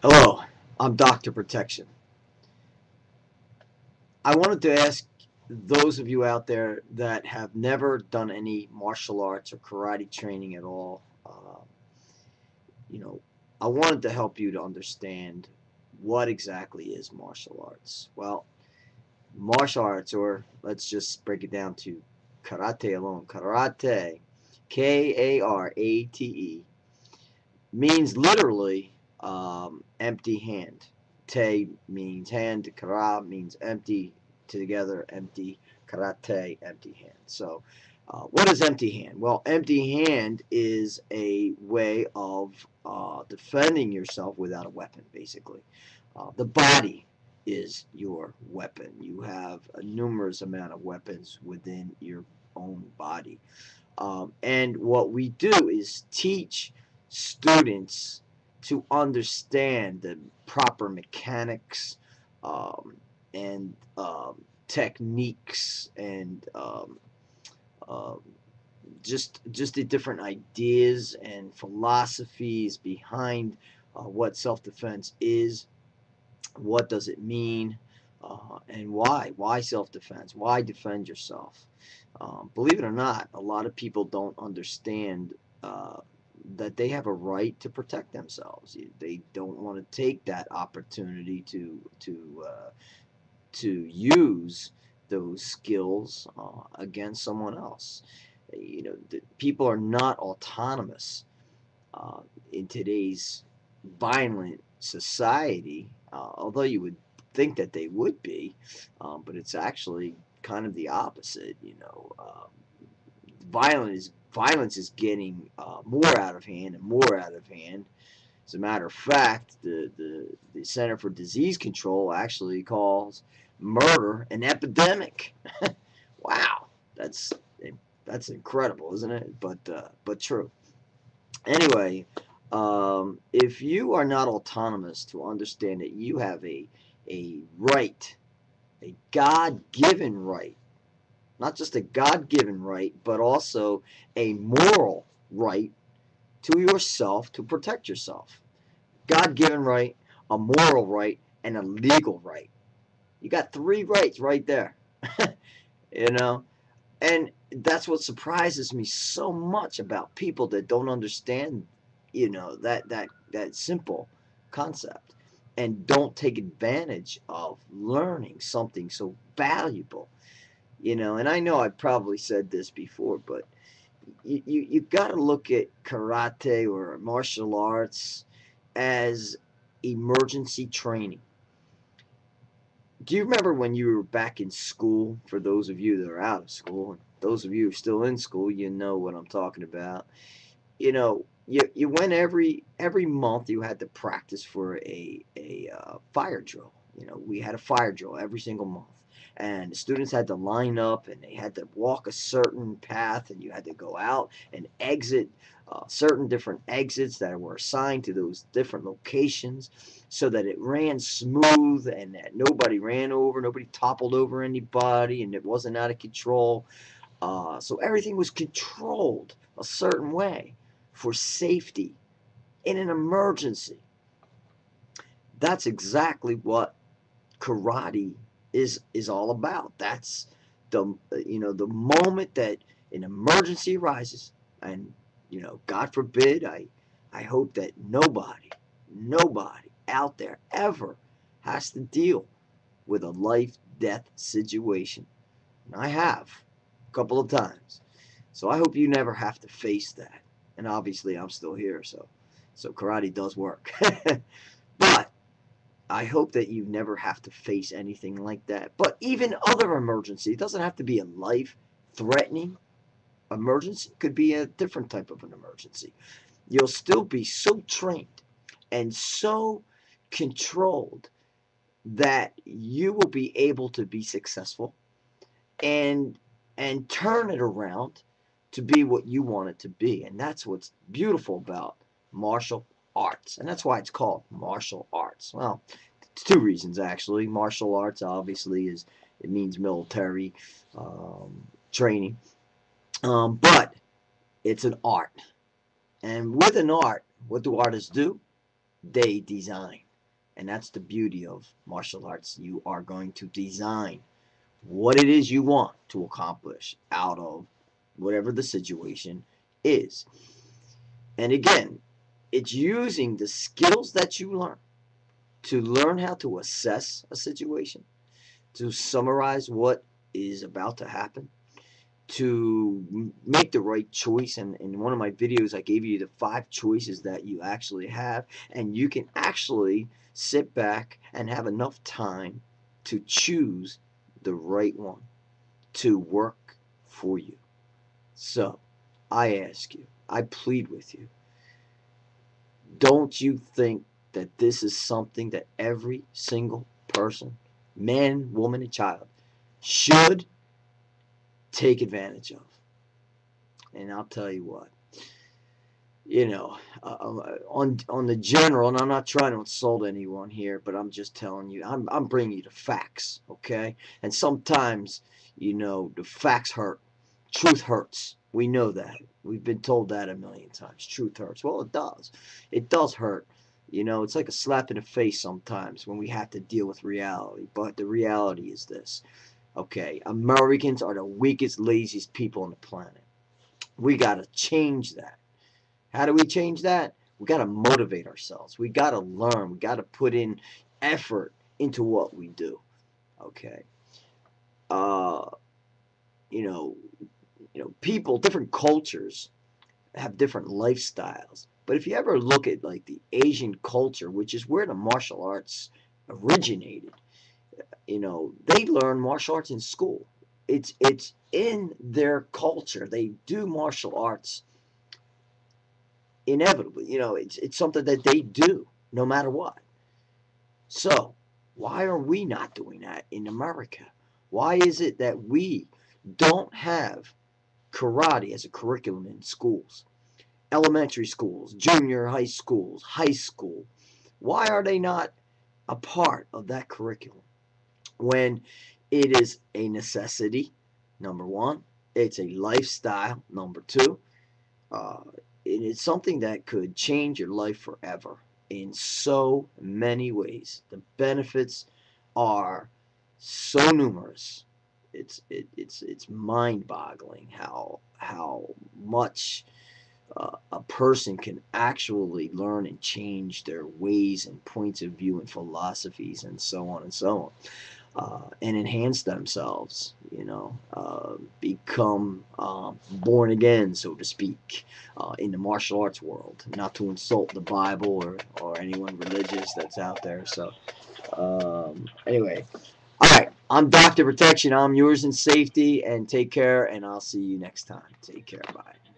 Hello, I'm Dr. Protection. I wanted to ask those of you out there that have never done any martial arts or karate training at all, you know, I wanted to help you to understand what exactly is martial arts. Well, martial arts, or let's just break it down to karate alone. Karate, Karate, means literally empty hand. Te means hand, kara means empty, together empty, karate, empty hand. So, what is empty hand? Well, empty hand is a way of defending yourself without a weapon, basically. The body is your weapon. You have a numerous amount of weapons within your own body. And what we do is teach students to understand the proper mechanics and techniques and um, just the different ideas and philosophies behind what self-defense is. What does it mean? And why? Why self-defense? Why defend yourself? Believe it or not, a lot of people don't understand uh, that they have a right to protect themselves. They don't want to take that opportunity to use those skills against someone else. People are not autonomous uh, in today's violent society, although you would think that they would be, but it's actually kind of the opposite. Violence is getting more out of hand and more out of hand. As a matter of fact, the Center for Disease Control actually calls murder an epidemic. Wow, that's that's incredible, isn't it? But true. Anyway, if you are not autonomous to understand that you have a right, a God-given right, not just a God-given right, but also a moral right to yourself to protect yourself. God-given right, a moral right, and a legal right. You got three rights right there. you know, and that's what surprises me so much about people that don't understand, that simple concept and don't take advantage of learning something so valuable. And I know I probably said this before, but you got to look at karate or martial arts as emergency training. Do you remember when you were back in school? For those of you that are out of school, and those of you who are still in school, you know what I'm talking about. You went every month. You had to practice for a fire drill. We had a fire drill every single month, and the students had to line up and they had to walk a certain path, and you had to go out and exit certain different exits that were assigned to those different locations, so that it ran smooth and that nobody ran over, nobody toppled over anybody, and it wasn't out of control. So everything was controlled a certain way for safety in an emergency. That's exactly what karate is all about. That's the moment that an emergency arises, and God forbid, I hope that nobody out there ever has to deal with a life death situation. And I have a couple of times. So I hope you never have to face that. And obviously I'm still here, so karate does work. But I hope that you never have to face anything like that. But even other emergency, it doesn't have to be a life threatening emergency. It could be a different type of an emergency. You'll still be so trained and so controlled that you will be able to be successful and turn it around to be what you want it to be. And that's what's beautiful about martial arts. And that's why it's called martial arts. Well, it's two reasons actually. Martial arts obviously it means military training, but it's an art. And with an art, what do artists do? They design. And that's the beauty of martial arts. You are going to design what it is you want to accomplish out of whatever the situation is. And again, it's using the skills that you learn to learn how to assess a situation, to summarize what is about to happen, to make the right choice. And in one of my videos, I gave you the 5 choices that you actually have, and you can actually sit back and have enough time to choose the right one to work for you. So I ask you, I plead with you, don't you think that this is something that every single person, man, woman, and child, should take advantage of? And I'll tell you what, on the general, and I'm not trying to insult anyone here, but I'm just telling you, I'm bringing you the facts, okay? And sometimes, the facts hurt. Truth hurts. We know that. We've been told that a million times. Truth hurts. Well, it does. It does hurt. It's like a slap in the face sometimes when we have to deal with reality. But the reality is this, okay? Americans are the weakest, laziest people on the planet. We got to change that. How do we change that? We got to motivate ourselves. We got to learn. We got to put in effort into what we do. Okay. Uh, you know, people, different cultures have different lifestyles. But if you ever look at like the Asian culture, which is where the martial arts originated, they learn martial arts in school. It's in their culture. They do martial arts inevitably. It's something that they do no matter what. So why are we not doing that in America? Why is it that we don't have karate as a curriculum in schools, elementary schools, junior high schools, high school? Why are they not a part of that curriculum when it is a necessity, number one? It's a lifestyle, number two. Uh, it is something that could change your life forever in so many ways. The benefits are so numerous. It's mind-boggling how much a person can actually learn and change their ways and points of view and philosophies and so on and so on. And enhance themselves, become born again, so to speak, in the martial arts world. Not to insult the Bible or anyone religious that's out there. So, anyway, all right. I'm Dr. Protection. I'm yours in safety, and take care, and I'll see you next time. Take care. Bye.